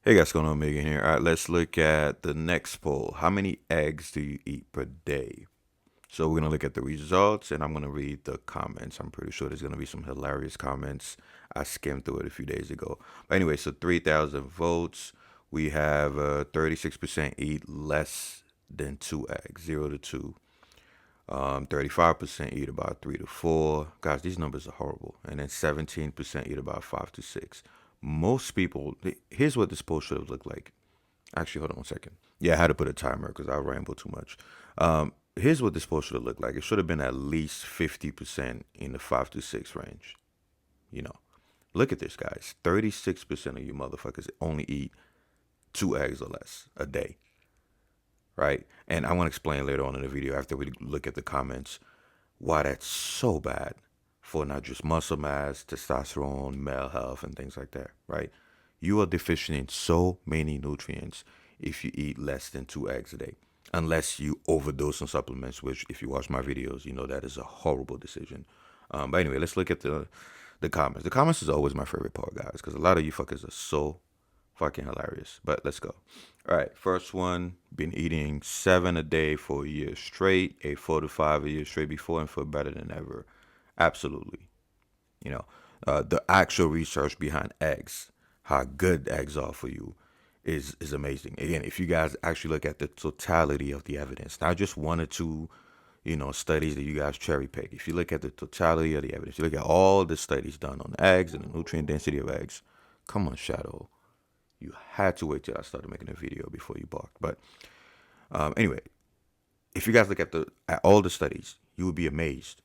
Hey guys, what's going on? Megan here. All right, let's look at the next poll. How many eggs do you eat per day? So we're gonna look at the results, and I'm gonna read the comments. I'm pretty sure there's gonna be some hilarious comments. I skimmed through it a few days ago. But anyway, so 3,000 votes. We have 36% eat less than two eggs, 0 to 2. 35% eat about 3 to 4. Guys, these numbers are horrible. And then 17% eat about 5 to 6. Most people, here's what this poll should have looked like. Actually, hold on 1 second. Yeah, I had to put a timer because I ramble too much. Here's what this poll should have looked like. It should have been at least 50% in the 5 to 6 range. You know, look at this, guys. 36% of you motherfuckers only eat 2 eggs or less a day, right? And I want to explain later on in the video after we look at the comments why that's so bad for not just muscle mass, testosterone, male health, and things like that, right? You are deficient in so many nutrients if you eat less than 2 eggs a day, unless you overdose on supplements, which, if you watch my videos, you know that is a horrible decision. But anyway, let's look at the comments. The comments is always my favorite part, guys, because a lot of you fuckers are so fucking hilarious. But let's go. All right, first one, been eating 7 a day for a year straight, ate 4 to 5 a year straight before, and feel better than ever. Absolutely. You know, the actual research behind eggs, how good eggs are for you, is amazing. Again, if you guys actually look at the totality of the evidence, not just one or two, studies that you guys cherry pick. If you look at the totality of the evidence, you look at all the studies done on eggs and the nutrient density of eggs. Come on, Shadow. You had to wait till I started making a video before you barked. But anyway, if you guys look at all the studies, you would be amazed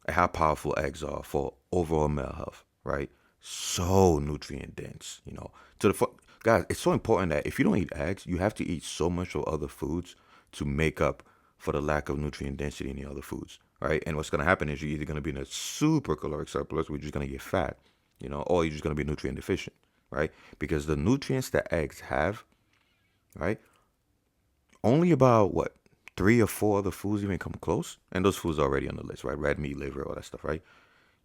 at how powerful eggs are for overall male health, right? So nutrient dense, To the guys, it's so important that if you don't eat eggs, you have to eat so much of other foods to make up for the lack of nutrient density in the other foods, right? And what's going to happen is you're either going to be in a super caloric surplus, which is going to get fat, or you're just going to be nutrient deficient, right? Because the nutrients that eggs have, right, only about what 3 or 4 other foods even come close, and those foods are already on the list, right? Red meat, liver, all that stuff, right?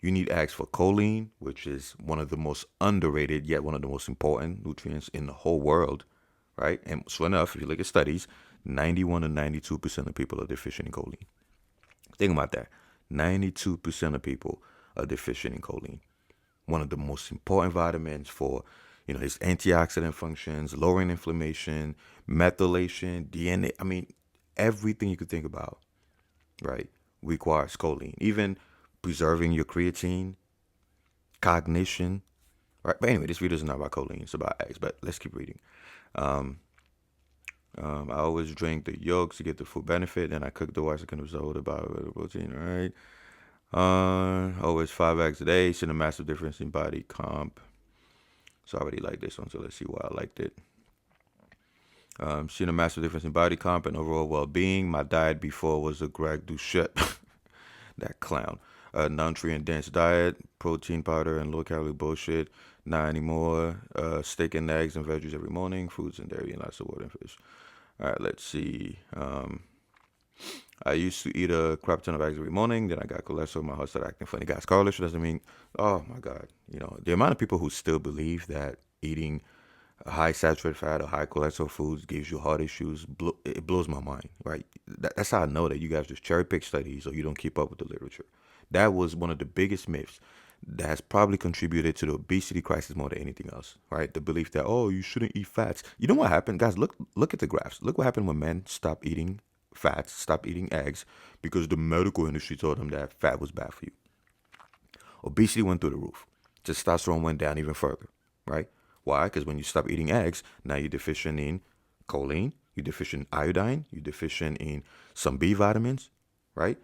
You need eggs for choline, which is one of the most underrated yet one of the most important nutrients in the whole world, right? And sure enough, if you look at studies, 91 to 92% of people are deficient in choline. Think about that. 92% of people are deficient in choline. One of the most important vitamins for, its antioxidant functions, lowering inflammation, methylation, DNA. I mean, everything you could think about, right, requires choline. Even preserving your creatine, cognition, right? But anyway, this video is not about choline; it's about eggs. But let's keep reading. I always drink the yolks to get the full benefit, and I cook the whites to can absorb the bioavailable protein. All right. Always 5 eggs a day. Seen a massive difference in body comp. So I already like this one, so let's see why I liked it. Seen a massive difference in body comp and overall well-being. My diet before was a Greg Doucette, that clown. Nutrient dense diet, protein powder and low calorie bullshit. Not anymore. Steak and eggs and veggies every morning. Fruits and dairy and lots of water and fish. All right, let's see. I used to eat a crap ton of eggs every morning. Then I got cholesterol. My heart started acting funny. Guys, correlation doesn't mean, oh my God. The amount of people who still believe that eating high saturated fat or high cholesterol foods gives you heart issues, it blows my mind, right? That's how I know that you guys just cherry pick studies or you don't keep up with the literature. That was one of the biggest myths that has probably contributed to the obesity crisis more than anything else, right? The belief that, oh, you shouldn't eat fats. You know what happened? Guys, look at the graphs. Look what happened when men stopped eating fats, stopped eating eggs, because the medical industry told them that fat was bad for you. Obesity went through the roof. Testosterone went down even further, right? Why? Because when you stop eating eggs, now you're deficient in choline, you're deficient in iodine, you're deficient in some B vitamins, right?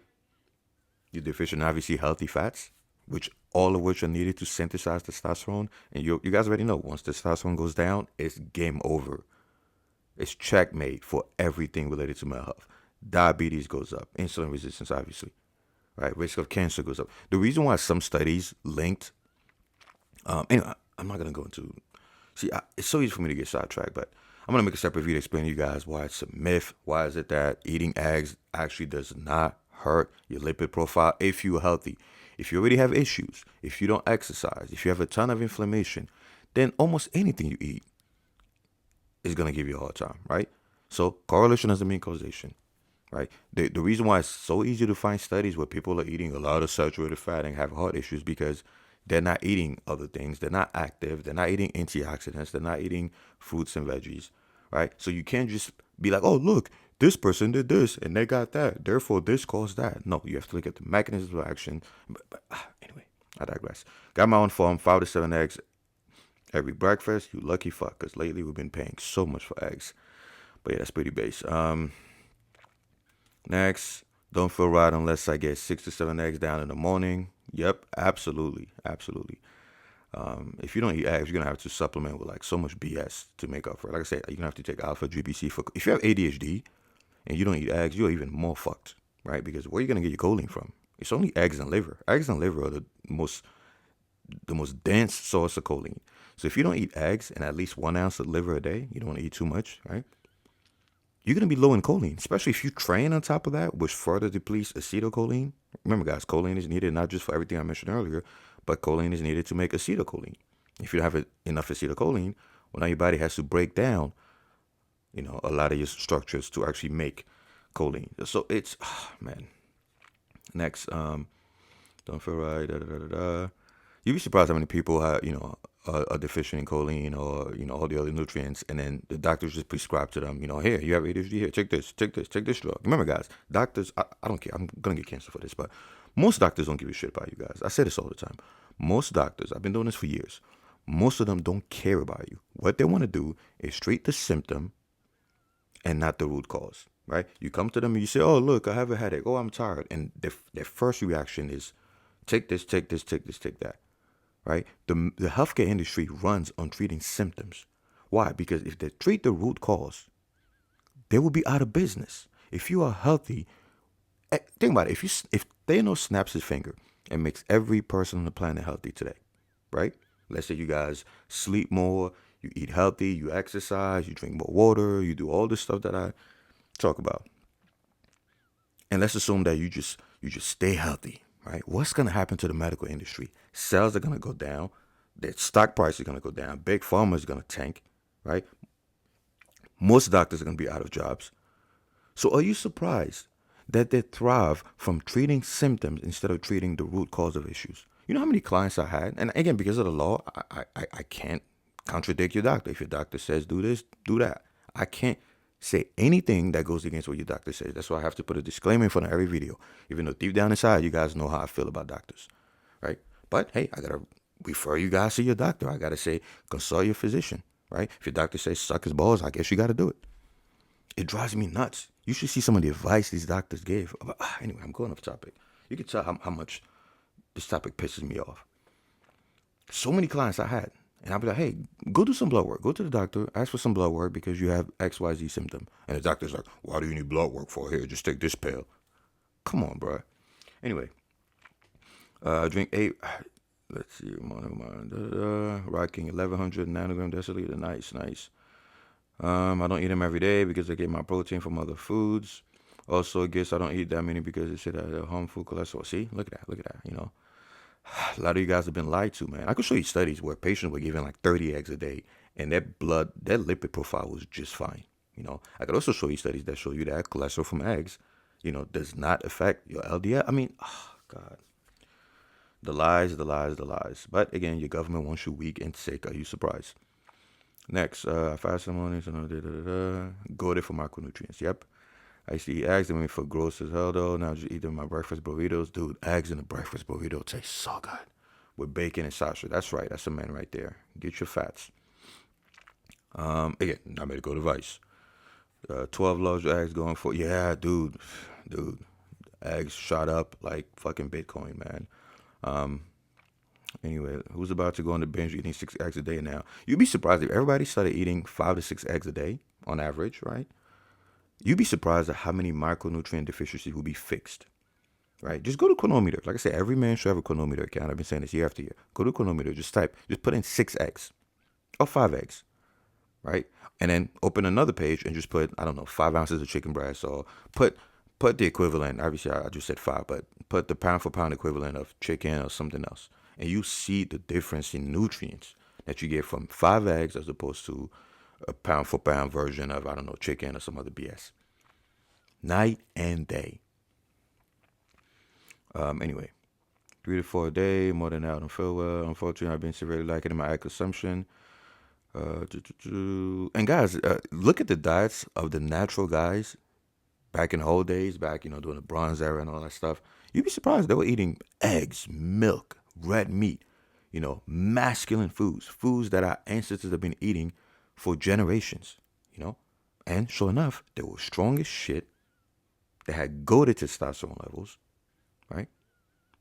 You're deficient in obviously healthy fats, which all of which are needed to synthesize testosterone. And you guys already know, once testosterone goes down, it's game over. It's checkmate for everything related to male health. Diabetes goes up, insulin resistance, obviously, right? Risk of cancer goes up. The reason why some studies linked, anyway, I'm not gonna go into. See, it's so easy for me to get sidetracked, but I'm gonna make a separate video explaining to you guys why it's a myth. Why is it that eating eggs actually does not hurt your lipid profile if you're healthy? If you already have issues, if you don't exercise, if you have a ton of inflammation, then almost anything you eat is going to give you a hard time, right? So correlation doesn't mean causation, right? The reason why it's so easy to find studies where people are eating a lot of saturated fat and have heart issues because they're not eating other things. They're not active. They're not eating antioxidants. They're not eating fruits and veggies, right? So you can't just be like, oh, look, this person did this and they got that. Therefore, this caused that. No, you have to look at the mechanisms of action. Anyway, I digress. Got my own farm, 5 to 7 eggs every breakfast. You lucky fuck, because lately we've been paying so much for eggs. But yeah, that's pretty base. Next, don't feel right unless I get 6 to 7 eggs down in the morning. Yep, absolutely, absolutely. If you don't eat eggs, you're gonna have to supplement with like so much BS to make up for it. Like I said, you're gonna have to take alpha GBC for. If you have ADHD and you don't eat eggs, you're even more fucked, right? Because where are you gonna get your choline from? It's only eggs and liver. Eggs and liver are the most dense source of choline. So if you don't eat eggs and at least 1 ounce of liver a day, you don't want to eat too much, right? You're going to be low in choline, especially if you train on top of that, which further depletes acetylcholine. Remember, guys, choline is needed not just for everything I mentioned earlier, but choline is needed to make acetylcholine. If you don't have enough acetylcholine, well, now your body has to break down, a lot of your structures to actually make choline. So it's, man. Next, don't feel right, da da da da da. You'd be surprised how many people have, are deficient in choline or, all the other nutrients. And then the doctors just prescribe to them, here, you have ADHD, here, take this drug. Remember, guys, doctors, I don't care. I'm going to get canceled for this, but most doctors don't give a shit about you guys. I say this all the time. Most doctors, I've been doing this for years. Most of them don't care about you. What they want to do is treat the symptom and not the root cause, right? You come to them and you say, oh, look, I have a headache. Oh, I'm tired. And their first reaction is, take this, take that. Right? The healthcare industry runs on treating symptoms. Why? Because if they treat the root cause, they will be out of business. If you are healthy, think about it. If Thanos snaps his finger and makes every person on the planet healthy today, right? Let's say you guys sleep more, you eat healthy, you exercise, you drink more water, you do all this stuff that I talk about. And let's assume that you just stay healthy. Right? What's going to happen to the medical industry? Sales are going to go down. Their stock price is going to go down. Big pharma is going to tank, right? Most doctors are going to be out of jobs. So are you surprised that they thrive from treating symptoms instead of treating the root cause of issues? You know how many clients I had? And again, because of the law, I can't contradict your doctor. If your doctor says do this, do that. I can't say anything that goes against what your doctor says. That's why I have to put a disclaimer in front of every video. Even though deep down inside, you guys know how I feel about doctors, right? But hey, I got to refer you guys to your doctor. I got to say, consult your physician, right? If your doctor says suck his balls, I guess you got to do it. It drives me nuts. You should see some of the advice these doctors gave. Anyway, I'm going off topic. You can tell how much this topic pisses me off. So many clients I had. And I'll be like, hey, go do some blood work. Go to the doctor, ask for some blood work because you have XYZ symptom. And the doctor's like, why do you need blood work for? Here, just take this pill. Come on, bro. Anyway, drink 8, let's see, rocking 1100 nanogram deciliter. Nice. I don't eat them every day because I get my protein from other foods. Also, I guess I don't eat that many because it said I have harmful cholesterol. See, look at that, A lot of you guys have been lied to, man. I could show you studies where patients were given like 30 eggs a day and their lipid profile was just fine. I could also show you studies that show you that cholesterol from eggs, does not affect your LDL. I mean, oh, God. The lies. But again, your government wants you weak and sick. Are you surprised? Next, fast mornings, goaded for macronutrients. Yep. I used to eat eggs. They made me feel gross as hell, though. Now I just eat them in my breakfast burritos. Dude, eggs in a breakfast burrito taste so good. With bacon and sausage. That's right. That's a man right there. Get your fats. Again, not medical advice. 12 large eggs going for... Yeah, dude. Eggs shot up like fucking Bitcoin, man. Anyway, who's about to go on the binge eating 6 eggs a day now? You'd be surprised if everybody started eating 5 to 6 eggs a day on average, right? You'd be surprised at how many micronutrient deficiencies will be fixed, right? Just go to Cronometer. Like I said, every man should have a Cronometer account. I've been saying this year after year. Go to Cronometer. Just put in 6 eggs or 5 eggs, right? And then open another page and just put, 5 ounces of chicken breast or put the equivalent. Obviously, I just said 5, but put the pound for pound equivalent of chicken or something else. And you see the difference in nutrients that you get from 5 eggs as opposed to a pound for pound version of, I don't know, chicken or some other BS. Night and day. Anyway, 3 to 4 a day, more than that, I don't feel well. Unfortunately, I've been severely lacking in my ag consumption. And guys, look at the diets of the natural guys back in the old days, back, during the Bronze Era and all that stuff. You'd be surprised they were eating eggs, milk, red meat, masculine foods that our ancestors have been eating for generations, And sure enough, they were strong as shit. They had goated testosterone levels, right?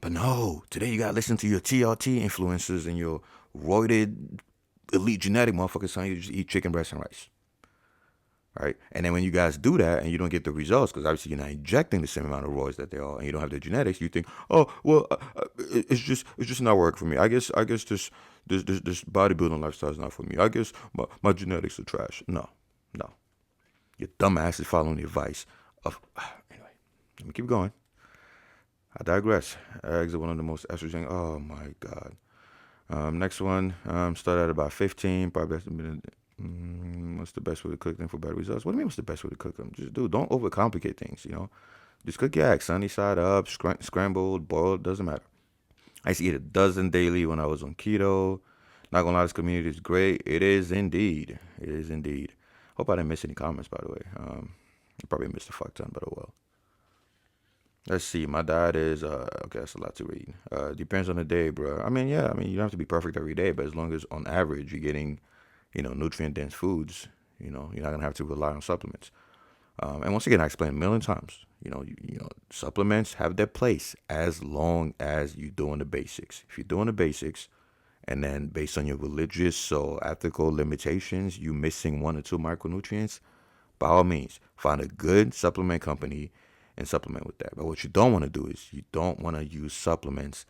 But no, today you gotta listen to your TRT influencers and your roided elite genetic motherfuckers saying you just eat chicken breast and rice. Right? And then when you guys do that and you don't get the results, because obviously you're not injecting the same amount of roids that they are, and you don't have the genetics, you think, oh well, it's just not working for me. I guess this bodybuilding lifestyle is not for me. I guess my genetics are trash. No, your dumb ass is following the advice of. Anyway, let me keep going. I digress. Eggs are one of the most estrogen. Oh my god. Next one. Start at about 15. Probably best minute. What's the best way to cook them for better results? What do you mean what's the best way to cook them? Just don't overcomplicate things, Just cook your eggs, sunny side up, scrambled, boiled, doesn't matter. I used to eat a dozen daily when I was on keto. Not gonna lie, this community is great. It is indeed. Hope I didn't miss any comments, by the way. I probably missed a fuck ton, but oh well. Let's see. My diet is okay. That's a lot to read. Depends on the day, bro. You don't have to be perfect every day, but as long as on average you're getting, nutrient dense foods, you're not gonna have to rely on supplements. And once again, I explained a million times. Supplements have their place as long as you're doing the basics. If you're doing the basics, and then based on your religious or ethical limitations, you missing 1 or 2 micronutrients, by all means, find a good supplement company and supplement with that. But what you don't want to do is you don't want to use supplements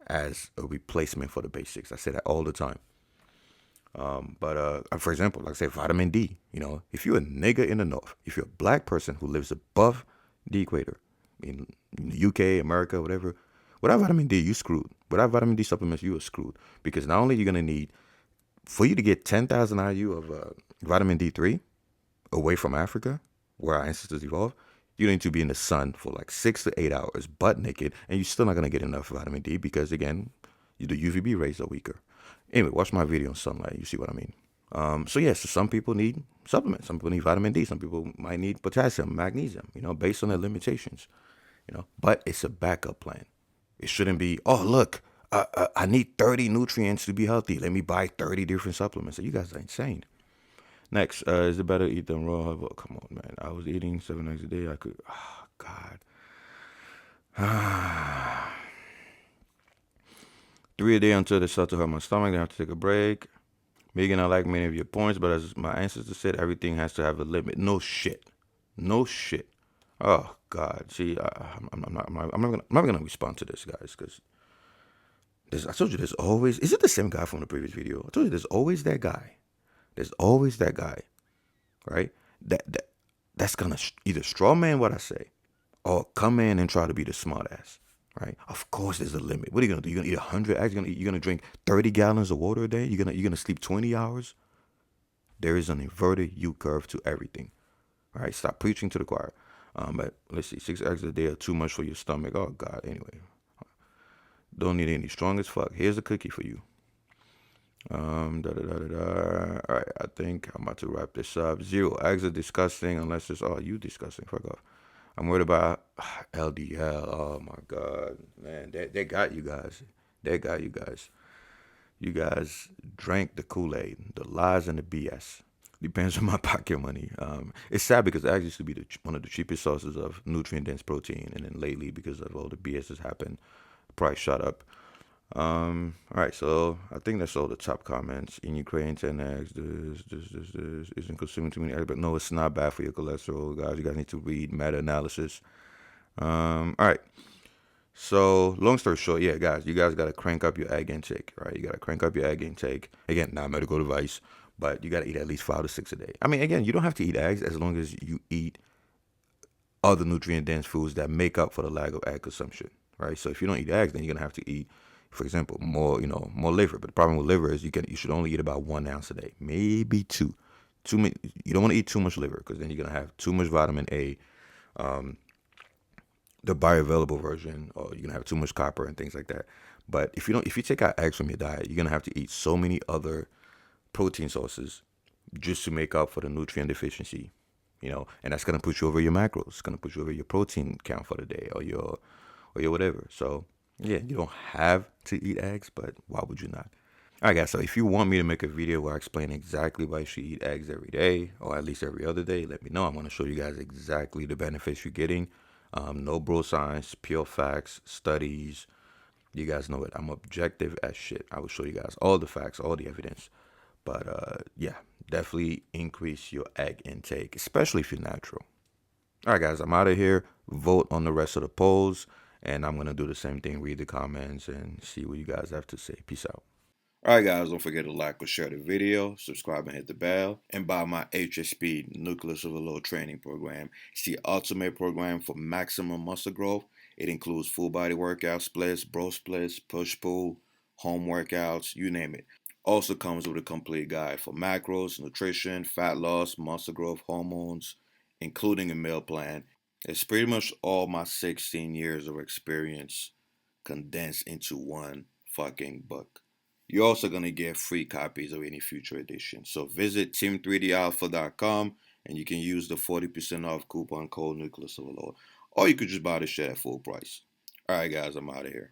as a replacement for the basics. I say that all the time. But for example, like I say, vitamin D. If you're a nigga in the north, if you're a black person who lives above the equator, in the UK, America, whatever, without vitamin D, you screwed. Without vitamin D supplements, you are screwed. Because not only are you going to need, for you to get 10,000 IU of vitamin D3 away from Africa, where our ancestors evolved, you need to be in the sun for like 6 to 8 hours, butt naked, and you're still not going to get enough vitamin D because, again, the UVB rays are weaker. Anyway, watch my video on sunlight. You see what I mean. So some people need supplements. Some people need vitamin D. Some people might need potassium, magnesium, based on their limitations. But it's a backup plan. It shouldn't be, oh, look, I need 30 nutrients to be healthy. Let me buy 30 different supplements. You guys are insane. Next, is it better to eat them raw? Well, come on, man. I was eating 7 eggs a day. I could, oh, God. 3 a day until they start to hurt my stomach. Then I have to take a break. Megan, I like many of your points, but as my ancestors said, everything has to have a limit. No shit. Oh God. See, I'm not gonna respond to this, guys, because I told you there's always. Is it the same guy from the previous video? I told you there's always that guy. Right? That's gonna either straw man what I say, or come in and try to be the smart ass. Right? Of course, there's a limit. What are you gonna do? You're gonna eat 100 eggs? You're gonna drink 30 gallons of water a day? You're gonna sleep 20 hours? There is an inverted U curve to everything. All right, stop preaching to the choir. But let's see, 6 eggs a day are too much for your stomach. Oh God. Anyway, don't need any. Strong as fuck. Here's a cookie for you. All right, I think I'm about to wrap this up. 0 eggs are disgusting unless it's you disgusting. Fuck off. I'm worried about LDL. Oh my God, man, they got you guys. You guys drank the Kool-Aid, the lies and the BS. Depends on my pocket money. It's sad because eggs used to be one of the cheapest sources of nutrient-dense protein, and then lately, because of all the BS that's happened, the price shot up. All right, so I think that's all the top comments. In Ukraine, 10 eggs, this isn't consuming too many eggs, but no, it's not bad for your cholesterol, guys. You guys need to read meta-analysis. All right. So, long story short, yeah, guys, you guys got to crank up your egg intake, right? You got to crank up your egg intake. Again, not medical advice, but you got to eat at least 5 to 6 a day. I mean, again, you don't have to eat eggs as long as you eat other nutrient-dense foods that make up for the lack of egg consumption, right? So if you don't eat eggs, then you're going to have to eat, for example, more liver. But the problem with liver is you should only eat about 1 ounce a day, maybe 2. too many. You don't want to eat too much liver because then you're gonna have too much vitamin A, the bioavailable version, or you're gonna have too much copper and things like that. But if you take out eggs from your diet, you're gonna have to eat so many other protein sources just to make up for the nutrient deficiency, and that's gonna put you over your macros. It's gonna put you over your protein count for the day, or your whatever. So yeah, you don't have to eat eggs, but why would you not? All right, guys. So if you want me to make a video where I explain exactly why you should eat eggs every day, or at least every other day, let me know. I'm gonna show you guys exactly the benefits you're getting. No bro science, pure facts, studies. You guys know it. I'm objective as shit. I will show you guys all the facts, all the evidence. But yeah, definitely increase your egg intake, especially if you're natural. All right, guys, I'm out of here. Vote on the rest of the polls, and I'm gonna do the same thing. Read the comments and see what you guys have to say. Peace out. All right, guys, don't forget to like or share the video, subscribe and hit the bell, and buy my HSP Nucleus Overload Training Program. It's the ultimate program for maximum muscle growth. It includes full body workout splits, bro splits, push pull, home workouts, you name it. Also comes with a complete guide for macros, nutrition, fat loss, muscle growth, hormones, including a meal plan. It's pretty much all my 16 years of experience condensed into one fucking book. You're also going to get free copies of any future edition. So visit team3dalpha.com and you can use the 40% off coupon code Nucleus Overload. Or you could just buy the shit at full price. All right, guys, I'm out of here.